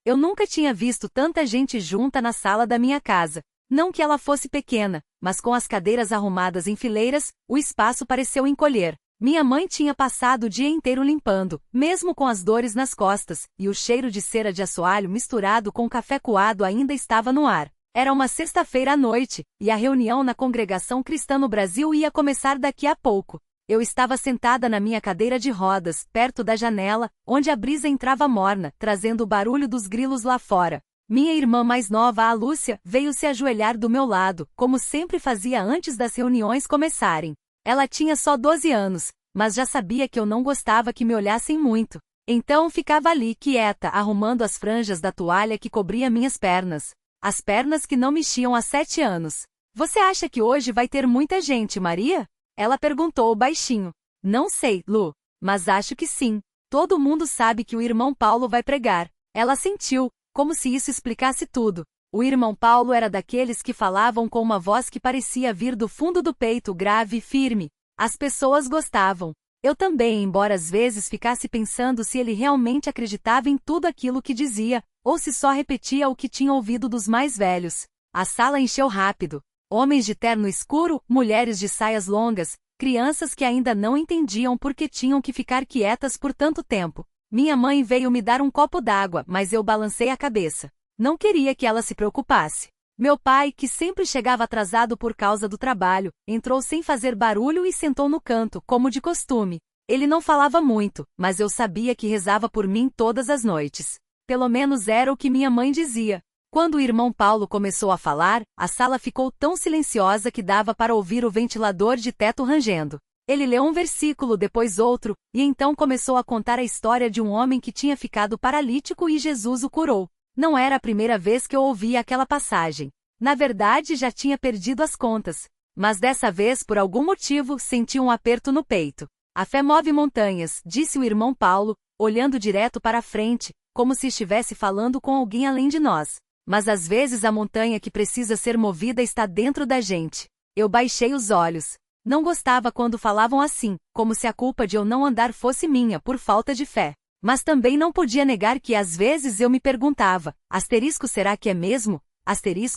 Eu nunca tinha visto tanta gente junta na sala da minha casa. Não que ela fosse pequena, mas com as cadeiras arrumadas em fileiras, o espaço pareceu encolher. Minha mãe tinha passado o dia inteiro limpando, mesmo com as dores nas costas, e o cheiro de cera de assoalho misturado com café coado ainda estava no ar. Era uma sexta-feira à noite, e a reunião na Congregação Cristã no Brasil ia começar daqui a pouco. Eu estava sentada na minha cadeira de rodas, perto da janela, onde a brisa entrava morna, trazendo o barulho dos grilos lá fora. Minha irmã mais nova, a Lúcia, veio se ajoelhar do meu lado, como sempre fazia antes das reuniões começarem. Ela tinha só 12 anos, mas já sabia que eu não gostava que me olhassem muito. Então ficava ali, quieta, arrumando as franjas da toalha que cobria minhas pernas. As pernas que não mexiam há 7 anos. Você acha que hoje vai ter muita gente, Maria? Ela perguntou baixinho. Não sei, Lu, mas acho que sim. Todo mundo sabe que o irmão Paulo vai pregar. Ela sentiu, como se isso explicasse tudo. O irmão Paulo era daqueles que falavam com uma voz que parecia vir do fundo do peito, grave e firme. As pessoas gostavam. Eu também, embora às vezes ficasse pensando se ele realmente acreditava em tudo aquilo que dizia, ou se só repetia o que tinha ouvido dos mais velhos. A sala encheu rápido. Homens de terno escuro, mulheres de saias longas, crianças que ainda não entendiam por que tinham que ficar quietas por tanto tempo. Minha mãe veio me dar um copo d'água, mas eu balancei a cabeça. Não queria que ela se preocupasse. Meu pai, que sempre chegava atrasado por causa do trabalho, entrou sem fazer barulho e sentou no canto, como de costume. Ele não falava muito, mas eu sabia que rezava por mim todas as noites. Pelo menos era o que minha mãe dizia. Quando o irmão Paulo começou a falar, a sala ficou tão silenciosa que dava para ouvir o ventilador de teto rangendo. Ele leu um versículo, depois outro, e então começou a contar a história de um homem que tinha ficado paralítico e Jesus o curou. Não era a primeira vez que eu ouvia aquela passagem. Na verdade, já tinha perdido as contas. Mas dessa vez, por algum motivo, senti um aperto no peito. A fé move montanhas, disse o irmão Paulo, olhando direto para a frente, como se estivesse falando com alguém além de nós. Mas às vezes a montanha que precisa ser movida está dentro da gente. Eu baixei os olhos. Não gostava quando falavam assim, como se a culpa de eu não andar fosse minha por falta de fé. Mas também não podia negar que às vezes eu me perguntava, será que é mesmo?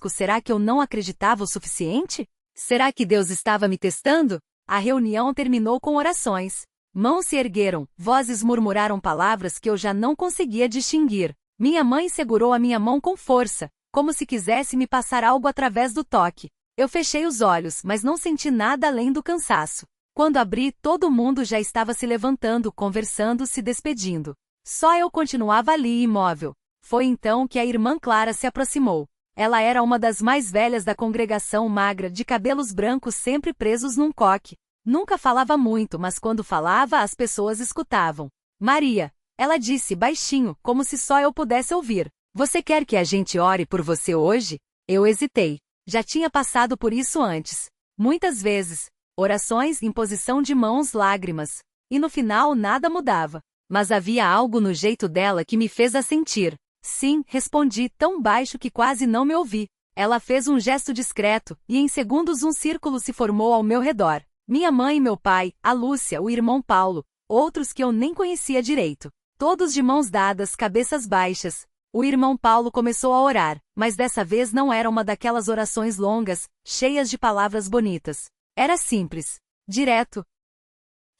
Será que eu não acreditava o suficiente? Será que Deus estava me testando? A reunião terminou com orações. Mãos se ergueram, vozes murmuraram palavras que eu já não conseguia distinguir. Minha mãe segurou a minha mão com força, como se quisesse me passar algo através do toque. Eu fechei os olhos, mas não senti nada além do cansaço. Quando abri, todo mundo já estava se levantando, conversando, se despedindo. Só eu continuava ali imóvel. Foi então que a irmã Clara se aproximou. Ela era uma das mais velhas da congregação, magra, de cabelos brancos sempre presos num coque. Nunca falava muito, mas quando falava as pessoas escutavam. Maria, ela disse baixinho, como se só eu pudesse ouvir. Você quer que a gente ore por você hoje? Eu hesitei. Já tinha passado por isso antes. Muitas vezes. Orações, imposição de mãos, lágrimas. E no final nada mudava. Mas havia algo no jeito dela que me fez assentir. Sim, respondi tão baixo que quase não me ouvi. Ela fez um gesto discreto, e em segundos um círculo se formou ao meu redor. Minha mãe e meu pai, a Lúcia, o irmão Paulo, outros que eu nem conhecia direito. Todos de mãos dadas, cabeças baixas. O irmão Paulo começou a orar, mas dessa vez não era uma daquelas orações longas, cheias de palavras bonitas. Era simples, direto.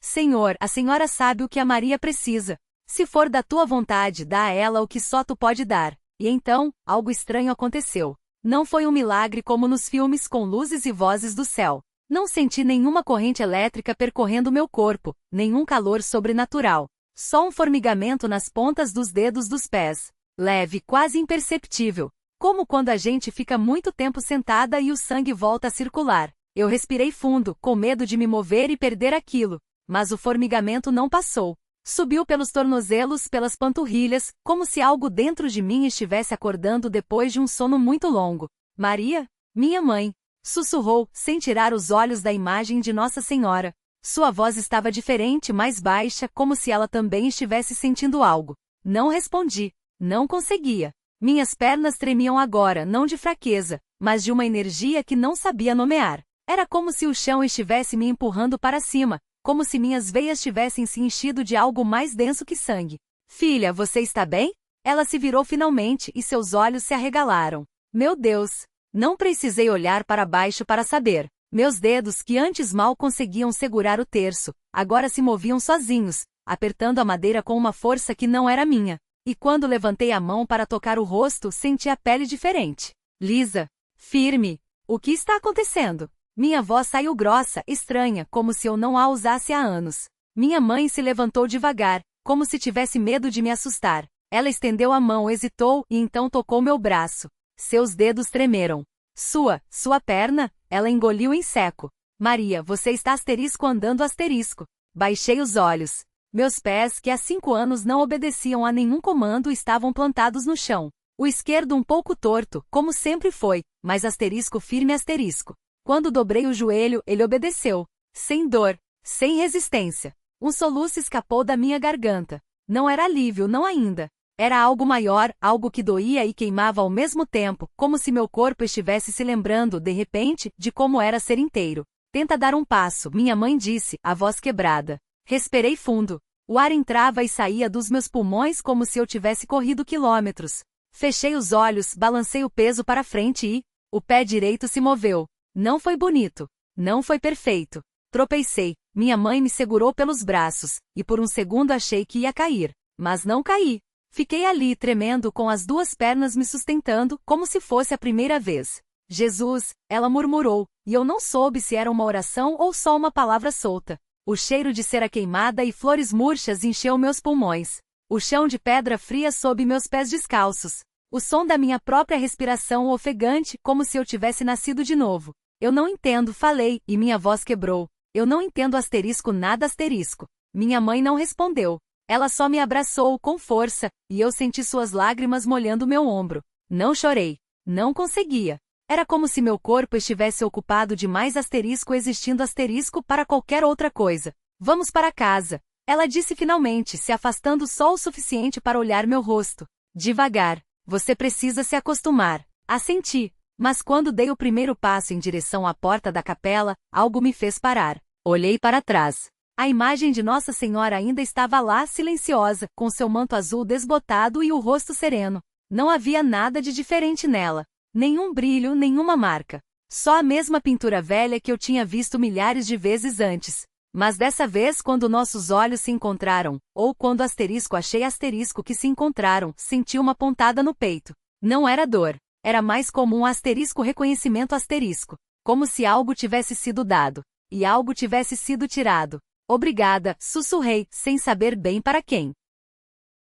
Senhor, a senhora sabe o que a Maria precisa. Se for da tua vontade, dá a ela o que só tu pode dar. E então, algo estranho aconteceu. Não foi um milagre como nos filmes com luzes e vozes do céu. Não senti nenhuma corrente elétrica percorrendo meu corpo, nenhum calor sobrenatural. Só um formigamento nas pontas dos dedos dos pés. Leve, quase imperceptível. Como quando a gente fica muito tempo sentada e o sangue volta a circular. Eu respirei fundo, com medo de me mover e perder aquilo. Mas o formigamento não passou. Subiu pelos tornozelos, pelas panturrilhas, como se algo dentro de mim estivesse acordando depois de um sono muito longo. Maria? Minha mãe. Sussurrou, sem tirar os olhos da imagem de Nossa Senhora. Sua voz estava diferente, mais baixa, como se ela também estivesse sentindo algo. Não respondi. Não conseguia. Minhas pernas tremiam agora, não de fraqueza, mas de uma energia que não sabia nomear. Era como se o chão estivesse me empurrando para cima, como se minhas veias tivessem se enchido de algo mais denso que sangue. Filha, você está bem? Ela se virou finalmente e seus olhos se arregalaram. Meu Deus! Não precisei olhar para baixo para saber. Meus dedos, que antes mal conseguiam segurar o terço, agora se moviam sozinhos, apertando a madeira com uma força que não era minha. E quando levantei a mão para tocar o rosto, senti a pele diferente. Lisa. Firme. O que está acontecendo? Minha voz saiu grossa, estranha, como se eu não a usasse há anos. Minha mãe se levantou devagar, como se tivesse medo de me assustar. Ela estendeu a mão, hesitou e então tocou meu braço. Seus dedos tremeram. Sua perna? Ela engoliu em seco. Maria, você está asterisco andando asterisco. Baixei os olhos. Meus pés, que há 5 anos não obedeciam a nenhum comando, estavam plantados no chão. O esquerdo um pouco torto, como sempre foi, mas asterisco firme asterisco. Quando dobrei o joelho, ele obedeceu. Sem dor, sem resistência. Um soluço escapou da minha garganta. Não era alívio, não ainda. Era algo maior, algo que doía e queimava ao mesmo tempo, como se meu corpo estivesse se lembrando, de repente, de como era ser inteiro. Tenta dar um passo, minha mãe disse, a voz quebrada. Respirei fundo. O ar entrava e saía dos meus pulmões como se eu tivesse corrido quilômetros. Fechei os olhos, balancei o peso para frente e... o pé direito se moveu. Não foi bonito. Não foi perfeito. Tropecei. Minha mãe me segurou pelos braços, e por um segundo achei que ia cair. Mas não caí. Fiquei ali, tremendo, com as 2 pernas me sustentando, como se fosse a primeira vez. Jesus, ela murmurou, e eu não soube se era uma oração ou só uma palavra solta. O cheiro de cera queimada e flores murchas encheu meus pulmões. O chão de pedra fria sob meus pés descalços. O som da minha própria respiração ofegante, como se eu tivesse nascido de novo. Eu não entendo, falei, e minha voz quebrou. Eu não entendo asterisco nada asterisco. Minha mãe não respondeu. Ela só me abraçou com força, e eu senti suas lágrimas molhando meu ombro. Não chorei. Não conseguia. Era como se meu corpo estivesse ocupado de mais asterisco existindo asterisco para qualquer outra coisa. Vamos para casa. Ela disse finalmente, se afastando só o suficiente para olhar meu rosto. Devagar. Você precisa se acostumar. Assenti. Mas quando dei o primeiro passo em direção à porta da capela, algo me fez parar. Olhei para trás. A imagem de Nossa Senhora ainda estava lá, silenciosa, com seu manto azul desbotado e o rosto sereno. Não havia nada de diferente nela. Nenhum brilho, nenhuma marca. Só a mesma pintura velha que eu tinha visto milhares de vezes antes. Mas dessa vez, quando nossos olhos se encontraram, ou quando asterisco achei asterisco que se encontraram, senti uma pontada no peito. Não era dor. Era mais comum asterisco reconhecimento asterisco. Como se algo tivesse sido dado. E algo tivesse sido tirado. Obrigada, sussurrei, sem saber bem para quem.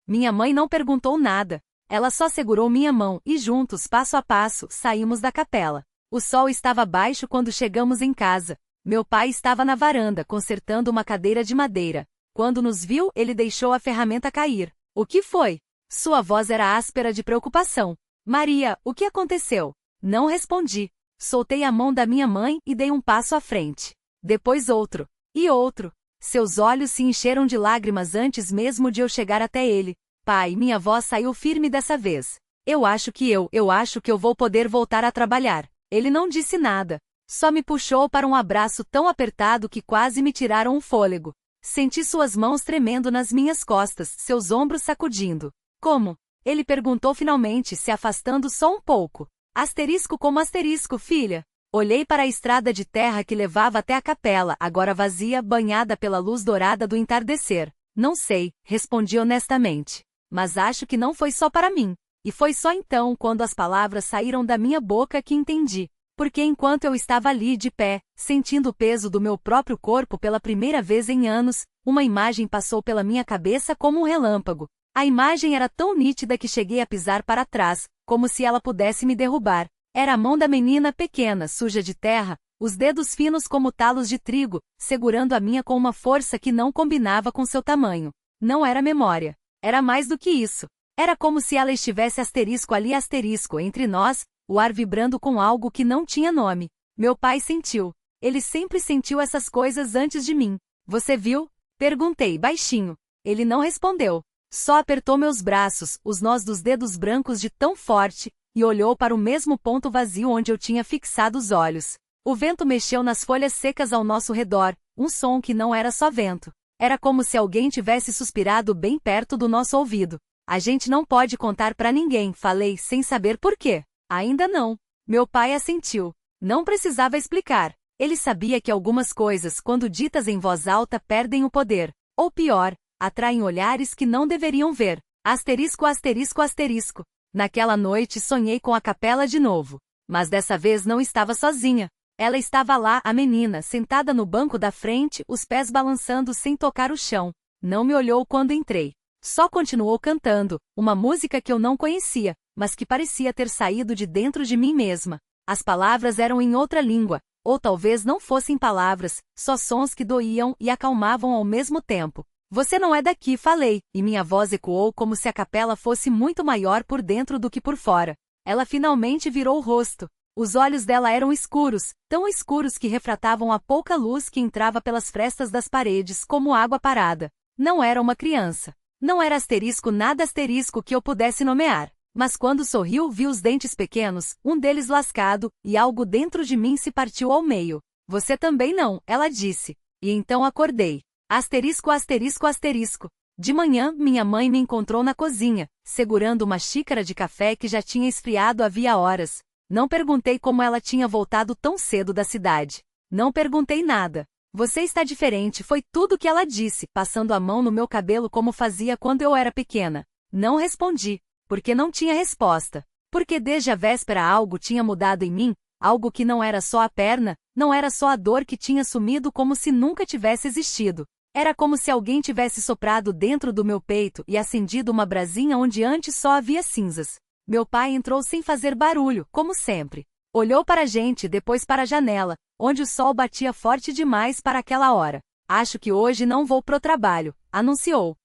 Minha mãe não perguntou nada. Ela só segurou minha mão e juntos, passo a passo, saímos da capela. O sol estava baixo quando chegamos em casa. Meu pai estava na varanda, consertando uma cadeira de madeira. Quando nos viu, ele deixou a ferramenta cair. O que foi? Sua voz era áspera de preocupação. Maria, o que aconteceu? Não respondi. Soltei a mão da minha mãe e dei um passo à frente. Depois outro. E outro. Seus olhos se encheram de lágrimas antes mesmo de eu chegar até ele. Pai, minha voz saiu firme dessa vez. Eu acho que eu vou poder voltar a trabalhar. Ele não disse nada. Só me puxou para um abraço tão apertado que quase me tiraram o fôlego. Senti suas mãos tremendo nas minhas costas, seus ombros sacudindo. Como? Ele perguntou finalmente, se afastando só um pouco. Asterisco como asterisco, filha. Olhei para a estrada de terra que levava até a capela, agora vazia, banhada pela luz dourada do entardecer. Não sei, respondi honestamente. Mas acho que não foi só para mim. E foi só então, quando as palavras saíram da minha boca, que entendi. Porque enquanto eu estava ali de pé, sentindo o peso do meu próprio corpo pela primeira vez em anos, uma imagem passou pela minha cabeça como um relâmpago. A imagem era tão nítida que cheguei a pisar para trás, como se ela pudesse me derrubar. Era a mão da menina pequena, suja de terra, os dedos finos como talos de trigo, segurando a minha com uma força que não combinava com seu tamanho. Não era memória. Era mais do que isso. Era como se ela estivesse asterisco ali asterisco entre nós, o ar vibrando com algo que não tinha nome. Meu pai sentiu. Ele sempre sentiu essas coisas antes de mim. Você viu? Perguntei, baixinho. Ele não respondeu. Só apertou meus braços, os nós dos dedos brancos de tão forte, e olhou para o mesmo ponto vazio onde eu tinha fixado os olhos. O vento mexeu nas folhas secas ao nosso redor, um som que não era só vento. Era como se alguém tivesse suspirado bem perto do nosso ouvido. A gente não pode contar pra ninguém, falei, sem saber por quê. Ainda não. Meu pai assentiu. Não precisava explicar. Ele sabia que algumas coisas, quando ditas em voz alta, perdem o poder. Ou pior, atraem olhares que não deveriam ver. Asterisco, asterisco, asterisco. Naquela noite sonhei com a capela de novo. Mas dessa vez não estava sozinha. Ela estava lá, a menina, sentada no banco da frente, os pés balançando sem tocar o chão. Não me olhou quando entrei. Só continuou cantando, uma música que eu não conhecia, mas que parecia ter saído de dentro de mim mesma. As palavras eram em outra língua, ou talvez não fossem palavras, só sons que doíam e acalmavam ao mesmo tempo. Você não é daqui, falei, e minha voz ecoou como se a capela fosse muito maior por dentro do que por fora. Ela finalmente virou o rosto. Os olhos dela eram escuros, tão escuros que refratavam a pouca luz que entrava pelas frestas das paredes como água parada. Não era uma criança. Não era asterisco nada asterisco que eu pudesse nomear. Mas quando sorriu vi os dentes pequenos, um deles lascado, e algo dentro de mim se partiu ao meio. Você também não, ela disse. E então acordei. Asterisco, asterisco, asterisco. De manhã, minha mãe me encontrou na cozinha, segurando uma xícara de café que já tinha esfriado havia horas. Não perguntei como ela tinha voltado tão cedo da cidade. Não perguntei nada. Você está diferente, foi tudo que ela disse, passando a mão no meu cabelo como fazia quando eu era pequena. Não respondi, porque não tinha resposta. Porque desde a véspera algo tinha mudado em mim, algo que não era só a perna, não era só a dor que tinha sumido como se nunca tivesse existido. Era como se alguém tivesse soprado dentro do meu peito e acendido uma brasinha onde antes só havia cinzas. Meu pai entrou sem fazer barulho, como sempre. Olhou para a gente e depois para a janela, onde o sol batia forte demais para aquela hora. Acho que hoje não vou pro trabalho, anunciou.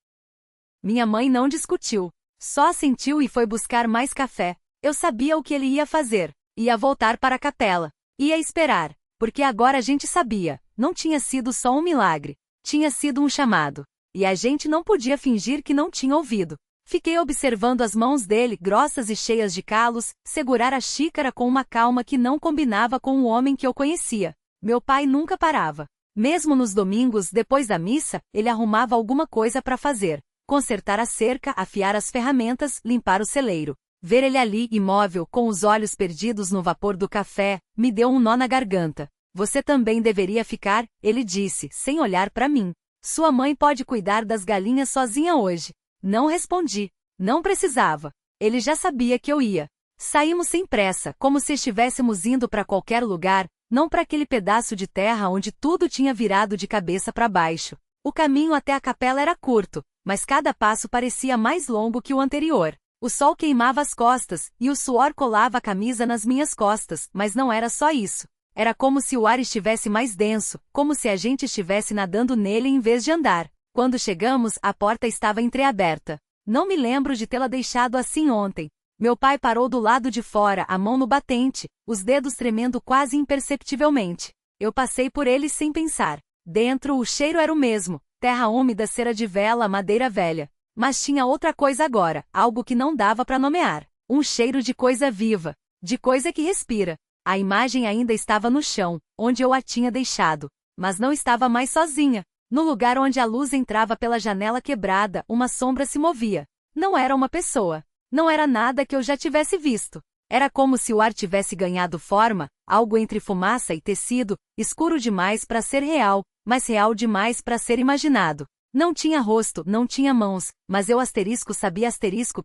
Minha mãe não discutiu. Só assentiu e foi buscar mais café. Eu sabia o que ele ia fazer. Ia voltar para a capela. Ia esperar. Porque agora a gente sabia. Não tinha sido só um milagre. Tinha sido um chamado. E a gente não podia fingir que não tinha ouvido. Fiquei observando as mãos dele, grossas e cheias de calos, segurar a xícara com uma calma que não combinava com o homem que eu conhecia. Meu pai nunca parava. Mesmo nos domingos, depois da missa, ele arrumava alguma coisa para fazer. Consertar a cerca, afiar as ferramentas, limpar o celeiro. Ver ele ali, imóvel, com os olhos perdidos no vapor do café, me deu um nó na garganta. Você também deveria ficar, ele disse, sem olhar para mim. Sua mãe pode cuidar das galinhas sozinha hoje. Não respondi. Não precisava. Ele já sabia que eu ia. Saímos sem pressa, como se estivéssemos indo para qualquer lugar, não para aquele pedaço de terra onde tudo tinha virado de cabeça para baixo. O caminho até a capela era curto, mas cada passo parecia mais longo que o anterior. O sol queimava as costas, e o suor colava a camisa nas minhas costas, mas não era só isso. Era como se o ar estivesse mais denso, como se a gente estivesse nadando nele em vez de andar. Quando chegamos, a porta estava entreaberta. Não me lembro de tê-la deixado assim ontem. Meu pai parou do lado de fora, a mão no batente, os dedos tremendo quase imperceptivelmente. Eu passei por ele sem pensar. Dentro, o cheiro era o mesmo, terra úmida, cera de vela, madeira velha. Mas tinha outra coisa agora, algo que não dava para nomear. Um cheiro de coisa viva, de coisa que respira. A imagem ainda estava no chão, onde eu a tinha deixado. Mas não estava mais sozinha. No lugar onde a luz entrava pela janela quebrada, uma sombra se movia. Não era uma pessoa. Não era nada que eu já tivesse visto. Era como se o ar tivesse ganhado forma, algo entre fumaça e tecido, escuro demais para ser real, mas real demais para ser imaginado. Não tinha rosto, não tinha mãos, mas eu sabia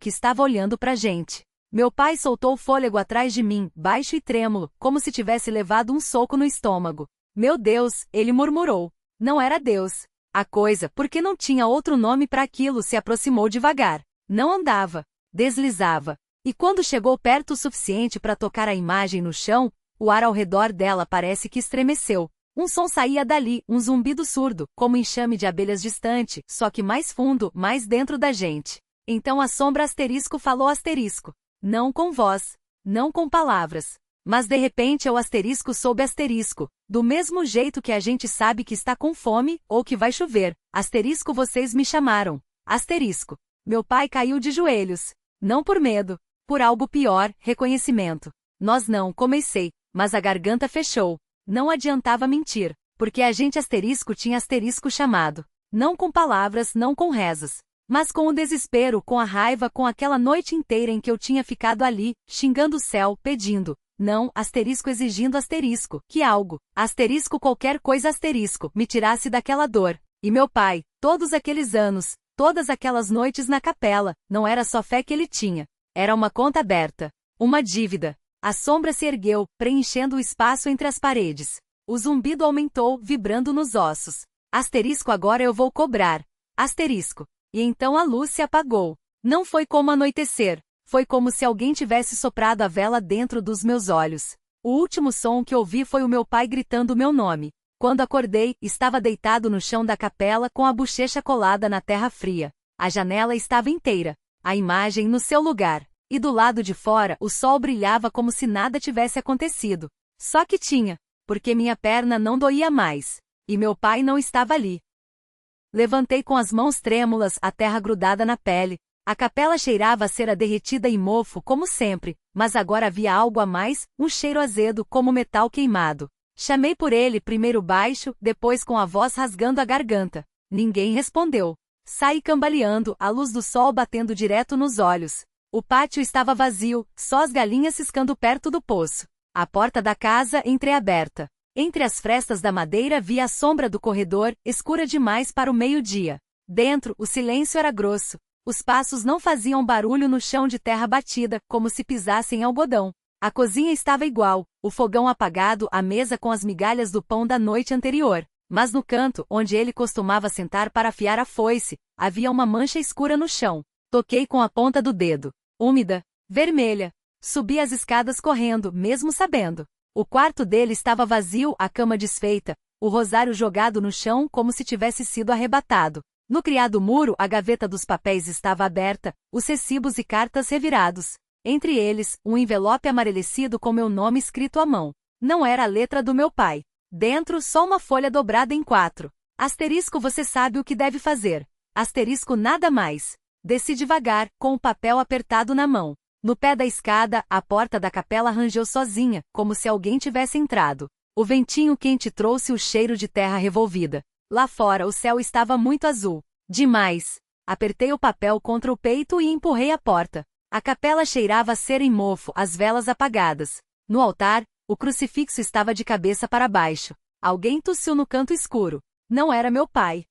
que estava olhando pra gente. Meu pai soltou o fôlego atrás de mim, baixo e trêmulo, como se tivesse levado um soco no estômago. Meu Deus, ele murmurou. Não era Deus. A coisa, porque não tinha outro nome para aquilo, se aproximou devagar. Não andava. Deslizava. E quando chegou perto o suficiente para tocar a imagem no chão, o ar ao redor dela parece que estremeceu. Um som saía dali, um zumbido surdo, como enxame de abelhas distante, só que mais fundo, mais dentro da gente. Então a sombra asterisco falou asterisco. Não com voz. Não com palavras. Mas de repente eu asterisco sob asterisco, do mesmo jeito que a gente sabe que está com fome, ou que vai chover, asterisco vocês me chamaram, asterisco. Meu pai caiu de joelhos. Não por medo, por algo pior, reconhecimento. Nós não, comecei, mas a garganta fechou. Não adiantava mentir, porque a gente asterisco tinha asterisco chamado. Não com palavras, não com rezas. Mas com o desespero, com a raiva, com aquela noite inteira em que eu tinha ficado ali, xingando o céu, pedindo, não, asterisco exigindo asterisco, que algo, asterisco qualquer coisa asterisco, me tirasse daquela dor. E meu pai, todos aqueles anos, todas aquelas noites na capela, não era só fé que ele tinha. Era uma conta aberta. Uma dívida. A sombra se ergueu, preenchendo o espaço entre as paredes. O zumbido aumentou, vibrando nos ossos. Asterisco agora eu vou cobrar. Asterisco. E então a luz se apagou. Não foi como anoitecer. Foi como se alguém tivesse soprado a vela dentro dos meus olhos. O último som que ouvi foi o meu pai gritando meu nome. Quando acordei, estava deitado no chão da capela com a bochecha colada na terra fria. A janela estava inteira. A imagem no seu lugar. E do lado de fora, o sol brilhava como se nada tivesse acontecido. Só que tinha, porque minha perna não doía mais. E meu pai não estava ali. Levantei com as mãos trêmulas, a terra grudada na pele. A capela cheirava a cera derretida e mofo, como sempre, mas agora havia algo a mais, um cheiro azedo como metal queimado. Chamei por ele, primeiro baixo, depois com a voz rasgando a garganta. Ninguém respondeu. Saí cambaleando, a luz do sol batendo direto nos olhos. O pátio estava vazio, só as galinhas ciscando perto do poço. A porta da casa entreaberta. Entre as frestas da madeira via a sombra do corredor, escura demais para o meio-dia. Dentro, o silêncio era grosso. Os passos não faziam barulho no chão de terra batida, como se pisassem algodão. A cozinha estava igual, o fogão apagado, a mesa com as migalhas do pão da noite anterior. Mas no canto, onde ele costumava sentar para afiar a foice, havia uma mancha escura no chão. Toquei com a ponta do dedo. Úmida, vermelha. Subi as escadas correndo, mesmo sabendo. O quarto dele estava vazio, a cama desfeita, o rosário jogado no chão como se tivesse sido arrebatado. No criado muro, a gaveta dos papéis estava aberta, os recibos e cartas revirados. Entre eles, um envelope amarelecido com meu nome escrito à mão. Não era a letra do meu pai. Dentro, só uma folha dobrada em 4. Asterisco você sabe o que deve fazer. Asterisco nada mais. Desci devagar, com o papel apertado na mão. No pé da escada, a porta da capela rangeu sozinha, como se alguém tivesse entrado. O ventinho quente trouxe o cheiro de terra revolvida. Lá fora o céu estava muito azul. Demais. Apertei o papel contra o peito e empurrei a porta. A capela cheirava a cera e mofo, as velas apagadas. No altar, o crucifixo estava de cabeça para baixo. Alguém tossiu no canto escuro. Não era meu pai.